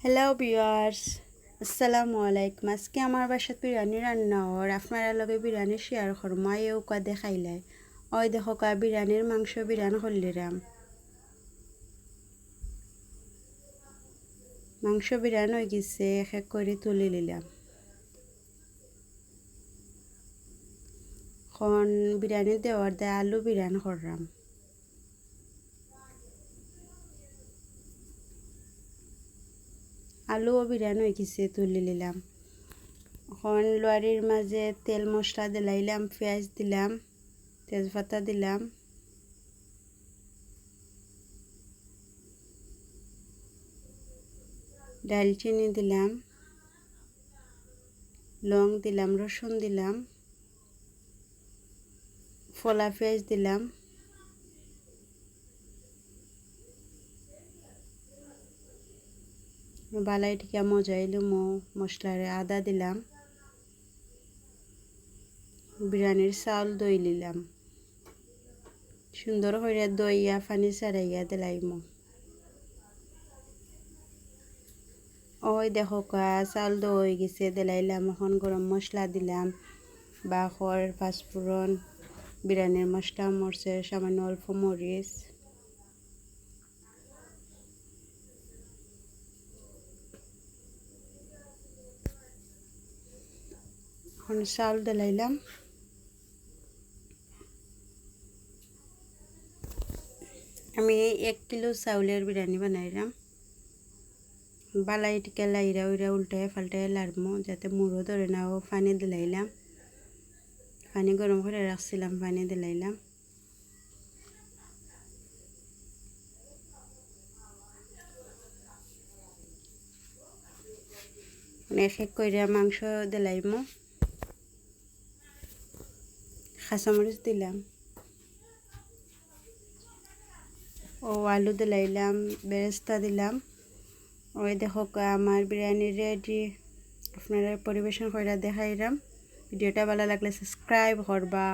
Hello viewers, আসসালামু আলাইকুম। আজকে আমার বাসাত বিরিয়ানি রান্না হর আপনারা লগে বিরিয়ানি শেয়ার করম। আইও কা দেখাইলাই ওই দেখো কা বিরিয়ানির মাংস বিরিয়ানি করলিরাম। মাংস বিরিয়ানি হয়ে গেছে, এক এক করে তুলে নিলাম। এখন বিরিয়ানি দেওয়ার দে আলু বিরিয়ানি করলাম। আলুও বিরিয়ানি হয়ে গেছে, তুলে নিলাম। এখন লোয়ারির মাঝে তেল মশলা দিলাইলাম, পেঁয়াজ দিলাম, তেজপাতা দিলাম, দালচিনি দিলাম, লং দিলাম, রসুন দিলাম, ফলা পেঁয়াজ দিলাম, বালাই টিকা মজা এলো মশলারে আদা দিলাম, বিরিয়ানির চাউল দই নিলাম, সুন্দর করে দইয়া পানি ছাড়াইয়া দিলাইম। ওই দেখো কা চাউল দই গেছে, দিলাইলাম। এখন গরম মশলা দিলাম, বাখর, পাঁচফোড়ন, বিরিয়ানির মশলা, মরচের সামান্য অল্প মরিচ, এখন চাউল দিলাইলাম। আমি 1 কিলো চাউলের বিরিয়ানি বানাইলাম। বালাই টিকা লাইরা উইরা উল্টায় পাল্টায় লাড়মো যাতে মুড়ো ধরে না। ও পানি দিলাইলাম, পানি গরম করে রাখছিলাম, পানি দিলাইলাম। এক এক করে মাংস দিলাইমো, কাঁচামরিচ দিলাম, ও আলু দিলাইলাম, বেরেস্তা দিলাম। ওই দেখো আমার বিরিয়ানি রেডি। আপনারা পরিবেশন করে দেখাইলাম। ভিডিওটা ভালো লাগলে সাবস্ক্রাইব করবা।